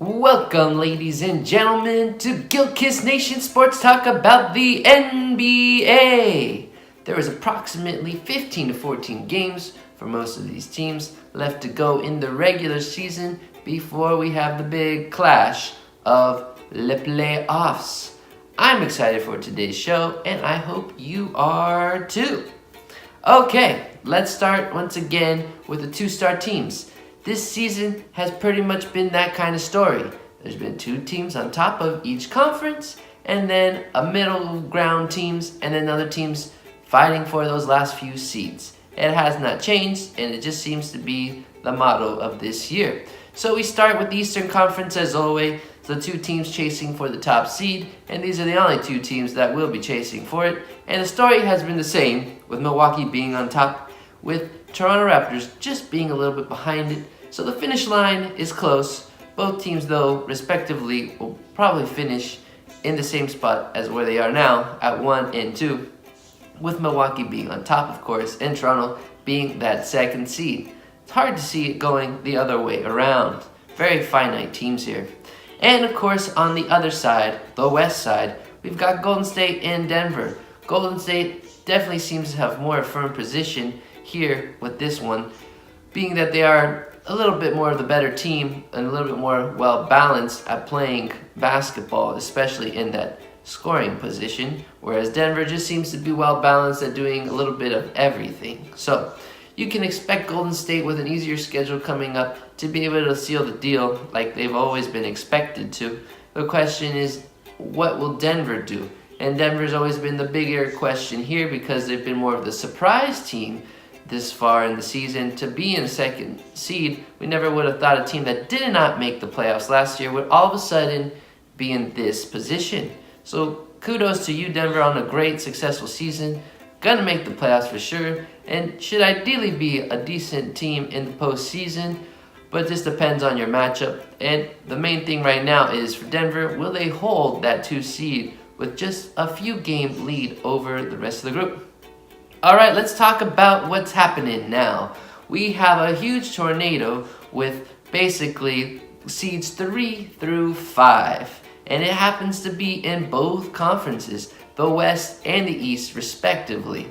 Welcome, ladies and gentlemen, to Gil-Kist Nation Sports Talk about the NBA. There is approximately 15 to 14 games for most of these teams left to go in the regular season before we have the big clash of the playoffs. I'm excited for today's show, and I hope you are too. Okay, let's start once again with the two-star teams. This season has pretty much been that kind of story. There's been two teams on top of each conference, and then a middle ground teams, and then other teams fighting for those last few seeds. It has not changed, and it just seems to be the motto of this year. So we start with the Eastern Conference as always, the two teams chasing for the top seed, and these are the only two teams that will be chasing for it. And the story has been the same, with Milwaukee being on top, with Toronto Raptors just being a little bit behind it. So the finish line is close. Both teams, though, respectively, will probably finish in the same spot as where they are now at 1 and 2, with Milwaukee being on top, of course, and Toronto being that second seed. It's hard to see it going the other way around. Very finite teams here. And, of course, on the other side, the west side, we've got Golden State and Denver. Golden State definitely seems to have more firm position here with this one, being that they are a little bit more of the better team and a little bit more well-balanced at playing basketball, especially in that scoring position, whereas Denver just seems to be well-balanced at doing a little bit of everything. So you can expect Golden State with an easier schedule coming up to be able to seal the deal like they've always been expected to. The question is, what will Denver do? And Denver's always been the bigger question here because they've been more of the surprise team this far in the season to be in second seed. We never would have thought a team that did not make the playoffs last year would all of a sudden be in this position. So kudos to you, Denver, on a great successful season. Gonna make the playoffs for sure, and should ideally be a decent team in the postseason, but this depends on your matchup. And the main thing right now is for Denver, will they hold that 2 seed with just a few game lead over the rest of the group? Alright, let's talk about what's happening now. We have a huge tornado with basically seeds 3 through 5. And it happens to be in both conferences, the West and the East respectively.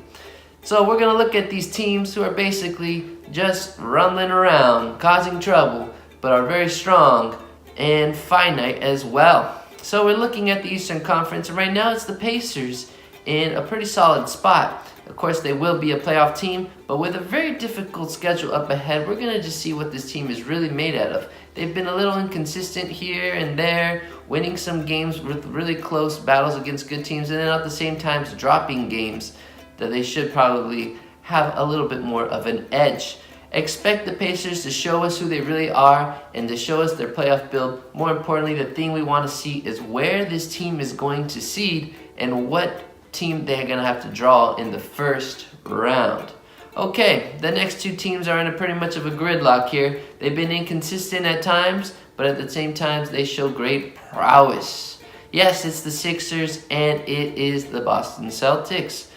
So we're going to look at these teams who are basically just rumbling around, causing trouble, but are very strong and finite as well. So we're looking at the Eastern Conference, and right now it's the Pacers in a pretty solid spot. Of course, they will be a playoff team, but with a very difficult schedule up ahead, we're going to just see what this team is really made out of. They've been a little inconsistent here and there, winning some games with really close battles against good teams, and then at the same time dropping games that they should probably have a little bit more of an edge. Expect the Pacers to show us who they really are and to show us their playoff build. More importantly, the thing we want to see is where this team is going to seed and what team they're going to have to draw in the first round. Okay, the next two teams are in a pretty much of a gridlock here. They've been inconsistent at times, but at the same time, they show great prowess. Yes, it's the Sixers and it is the Boston Celtics.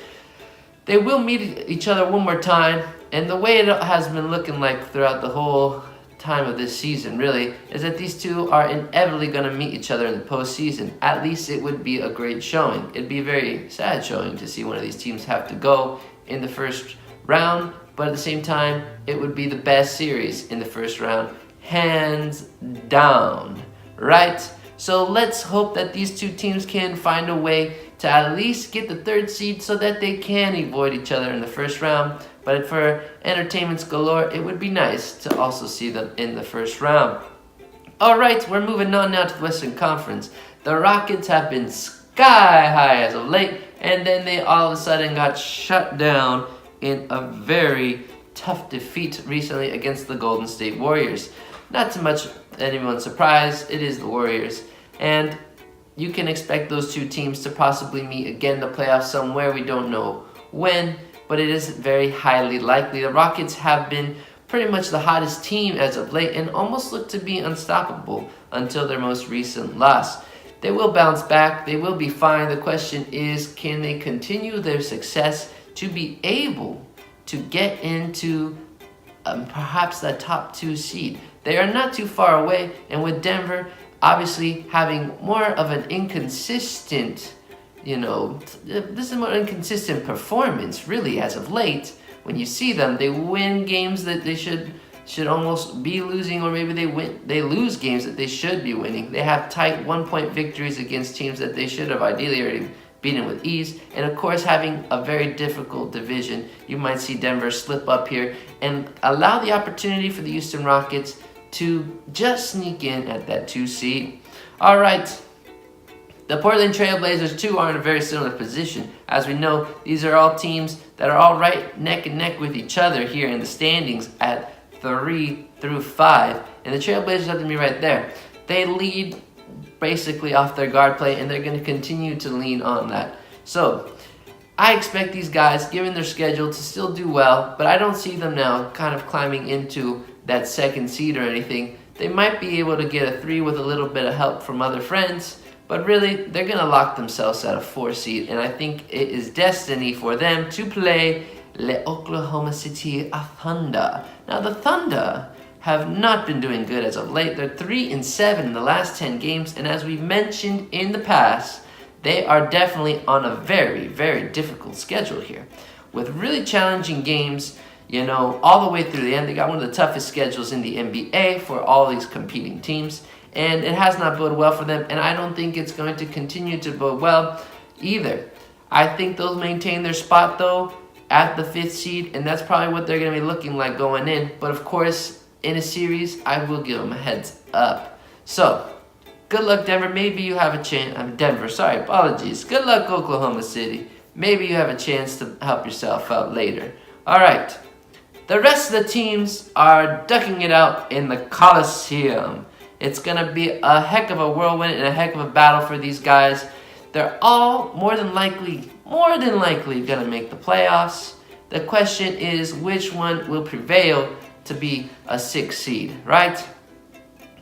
They will meet each other one more time, and the way it has been looking like throughout the whole time of this season really is that these two are inevitably going to meet each other in the postseason. At least it would be a great showing. It'd be a very sad showing to see one of these teams have to go in the first round, but at the same time it would be the best series in the first round, hands down, right? So let's hope that these two teams can find a way to at least get the 3rd seed so that they can avoid each other in the first round. But for entertainment's galore, it would be nice to also see them in the first round. Alright, we're moving on now to the Western Conference. The Rockets have been sky high as of late, and then they all of a sudden got shut down in a very tough defeat recently against the Golden State Warriors. Not too much anyone's surprise, it is the Warriors. And you can expect those two teams to possibly meet again in the playoffs somewhere. We don't know when, but it is very highly likely. The Rockets have been pretty much the hottest team as of late and almost look to be unstoppable until their most recent loss. They will bounce back. They will be fine. The question is, can they continue their success to be able to get into perhaps that top 2 seed? they are not too far away. And with Denver obviously having more of an inconsistent, this is more inconsistent performance really as of late. When you see them, they win games that they should almost be losing, or maybe they lose games that they should be winning. They have tight 1-point victories against teams that they should have ideally already beaten with ease. And of course, having a very difficult division, you might see Denver slip up here and allow the opportunity for the Houston Rockets to just sneak in at that 2 seed. All right. The Portland Trailblazers, too, are in a very similar position. As we know, these are all teams that are all right neck and neck with each other here in the standings at 3 through 5. And the Trailblazers have to be right there. They lead basically off their guard play, and they're going to continue to lean on that. So I expect these guys, given their schedule, to still do well, but I don't see them now kind of climbing into that 2nd seed or anything. They might be able to get a 3 with a little bit of help from other friends, but really, they're going to lock themselves at a 4 seed, and I think it is destiny for them to play the Oklahoma City Thunder. Now, the Thunder have not been doing good as of late. They're 3-7 in the last 10 games, and as we've mentioned in the past, they are definitely on a very, very difficult schedule here, with really challenging games, all the way through the end. They got one of the toughest schedules in the NBA for all these competing teams, and it has not boded well for them, and I don't think it's going to continue to bode well either. I think they'll maintain their spot, though, at the 5th seed, and that's probably what they're going to be looking like going in. But of course, in a series, I will give them a heads up. So, good luck, Denver. Maybe you have a chance. Apologies. Good luck, Oklahoma City. Maybe you have a chance to help yourself out later. All right. The rest of the teams are ducking it out in the Coliseum. It's going to be a heck of a whirlwind and a heck of a battle for these guys. They're all more than likely going to make the playoffs. The question is, which one will prevail to be a 6th seed, right?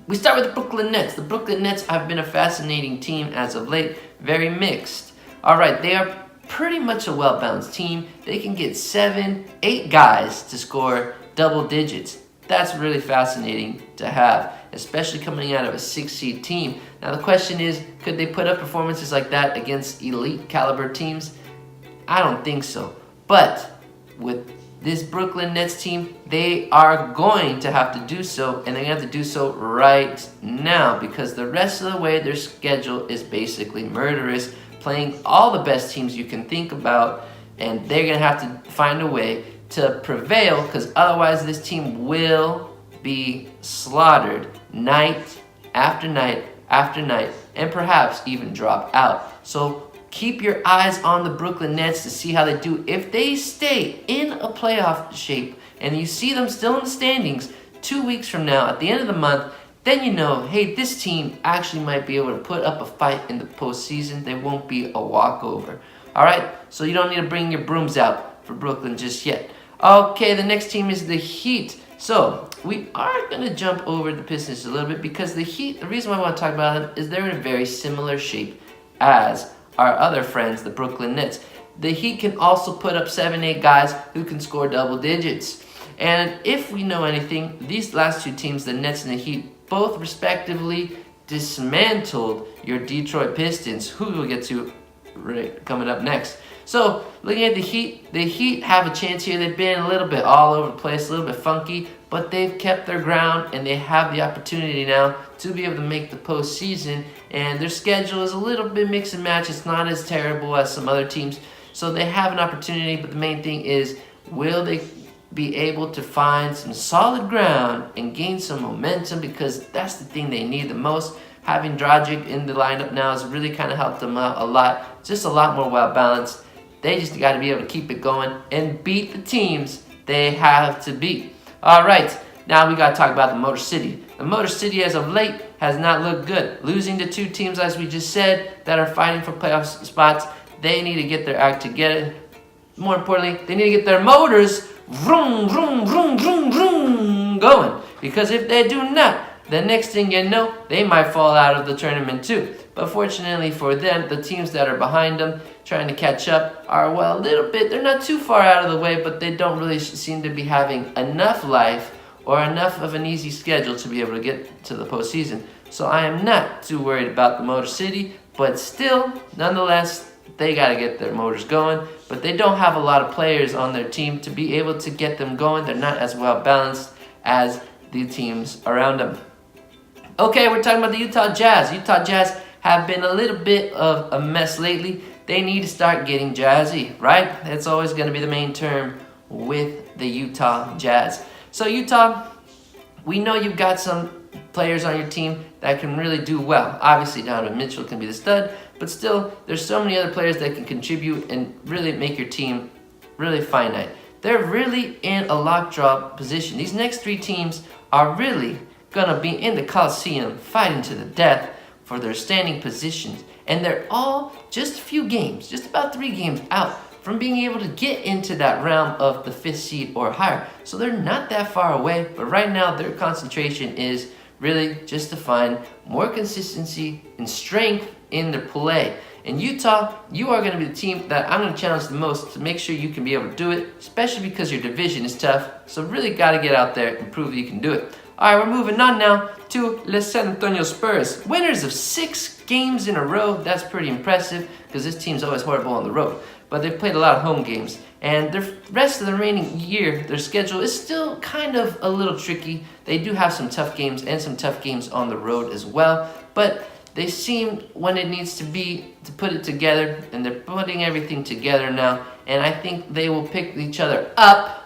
We start with the Brooklyn Nets. The Brooklyn Nets have been a fascinating team as of late, very mixed. All right, they are pretty much a well-balanced team. They can get 7, 8 guys to score double digits. That's really fascinating to have, especially coming out of a 6th seed team. Now the question is, could they put up performances like that against elite caliber teams? I don't think so. But with this Brooklyn Nets team, they are going to have to do so, and they're going to have to do so right now, because the rest of the way their schedule is basically murderous, playing all the best teams you can think about, and they're going to have to find a way to prevail, because otherwise this team will be slaughtered night after night after night, and perhaps even drop out. So keep your eyes on the Brooklyn Nets to see how they do. If they stay in a playoff shape and you see them still in the standings 2 weeks from now at the end of the month, then you know, hey, this team actually might be able to put up a fight in the postseason. They won't be a walkover. All right, so you don't need to bring your brooms out for Brooklyn just yet. Okay, the next team is the Heat. So we are going to jump over the Pistons a little bit, because the Heat, the reason why I want to talk about them is they're in a very similar shape as our other friends, the Brooklyn Nets. The Heat can also put up 7, 8 guys who can score double digits. And if we know anything, these last 2 teams, the Nets and the Heat, both respectively dismantled your Detroit Pistons, who we'll get to coming up next. So, looking at the Heat have a chance here. They've been a little bit all over the place, a little bit funky, but they've kept their ground, and they have the opportunity now to be able to make the postseason. And their schedule is a little bit mix and match. It's not as terrible as some other teams, so they have an opportunity. But the main thing is, will they be able to find some solid ground and gain some momentum? Because that's the thing they need the most. Having Dragic in the lineup now has really kind of helped them out a lot. Just a lot more well-balanced. They just got to be able to keep it going and beat the teams they have to beat. All right, now we got to talk about the Motor City. The Motor City as of late has not looked good. Losing to 2 teams, as we just said, that are fighting for playoff spots. They need to get their act together. More importantly, they need to get their motors vroom, vroom, vroom, vroom, vroom going. Because if they do not, the next thing you know, they might fall out of the tournament too. But fortunately for them, the teams that are behind them, trying to catch up, are, well, a little bit, they're not too far out of the way, but they don't really seem to be having enough life or enough of an easy schedule to be able to get to the postseason. So I am not too worried about the Motor City, but still, nonetheless, they got to get their motors going. But they don't have a lot of players on their team to be able to get them going. They're not as well balanced as the teams around them. Okay, we're talking about the Utah Jazz. Utah Jazz have been a little bit of a mess lately. They need to start getting jazzy, right? That's always going to be the main term with the Utah Jazz. So Utah, we know you've got some players on your team that can really do well. Obviously, Donovan Mitchell can be the stud, but still, there's so many other players that can contribute and really make your team really finite. They're really in a lockjaw position. These next three teams are really gonna be in the Coliseum fighting to the death for their standing positions. And they're all just a few games, just about 3 games out from being able to get into that realm of the 5th seed or higher. So they're not that far away, but right now their concentration is really just to find more consistency and strength in their play. In Utah, you are going to be the team that I'm going to challenge the most to make sure you can be able to do it, especially because your division is tough. So really got to get out there and prove that you can do it. All right, we're moving on now to the San Antonio Spurs. Winners of 6 games in a row. That's pretty impressive because this team's always horrible on the road. But they've played a lot of home games. And the rest of the remaining year, their schedule is still kind of a little tricky. They do have some tough games and some tough games on the road as well. But they seem, when it needs to be, to put it together. And they're putting everything together now. And I think they will pick each other up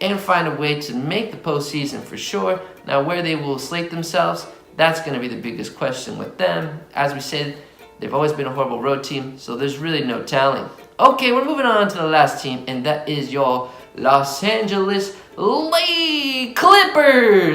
and find a way to make the postseason for sure. Now, where they will slate themselves, that's going to be the biggest question with them. As we said, they've always been a horrible road team, so there's really no telling. Okay, we're moving on to the last team, and that is your Los Angeles Clippers.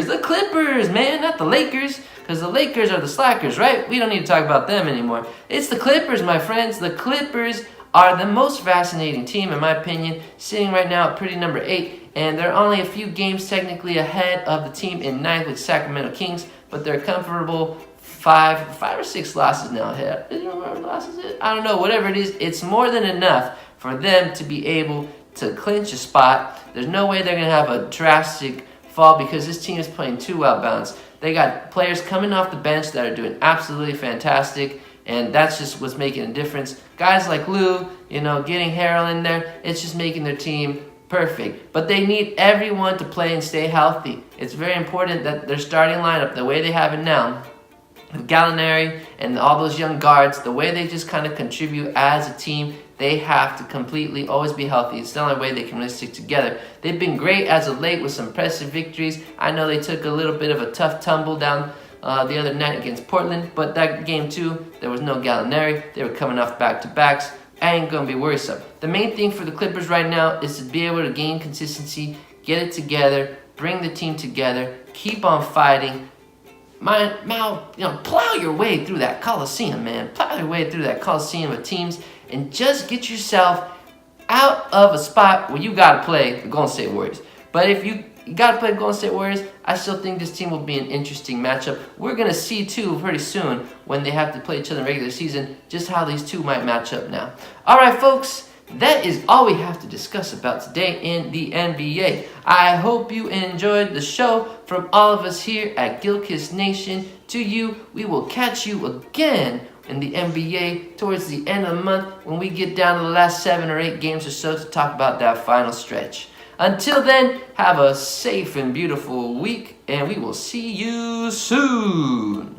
The Clippers, man, not the Lakers, because the Lakers are the slackers, right? We don't need to talk about them anymore. It's the Clippers, my friends. The Clippers are the most fascinating team, in my opinion, sitting right now at pretty number 8, and they're only a few games technically ahead of the team in 9th with Sacramento Kings, but they're comfortable 5 or 6 losses now ahead. I don't know, whatever it is, it's more than enough for them to be able to clinch a spot. There's no way they're going to have a drastic fall because this team is playing too well balanced. They got players coming off the bench that are doing absolutely fantastic, and that's just what's making a difference. Guys like Lou, getting Harrell in there, it's just making their team perfect. But they need everyone to play and stay healthy. It's very important that their starting lineup, the way they have it now, with Gallinari and all those young guards, the way they just kind of contribute as a team, they have to completely always be healthy. It's the only way they can really stick together. They've been great as of late with some impressive victories. I know they took a little bit of a tough tumble down the other night against Portland, but that game too, there was no Gallinari. They were coming off back-to-backs. Ain't gonna be worrisome. The main thing for the Clippers right now is to be able to gain consistency, get it together, bring the team together, keep on fighting. Plow your way through that Coliseum, man. Plow your way through that Coliseum of teams and just get yourself out of a spot where you gotta play the Golden State Warriors. But if you gotta play the Golden State Warriors, I still think this team will be an interesting matchup. We're gonna see too pretty soon when they have to play each other in the regular season just how these two might match up now. All right, folks. That is all we have to discuss about today in the NBA. I hope you enjoyed the show. From all of us here at Gil-Kist Nation, to you, we will catch you again in the NBA towards the end of the month when we get down to the last 7 or 8 games or so to talk about that final stretch. Until then, have a safe and beautiful week, and we will see you soon.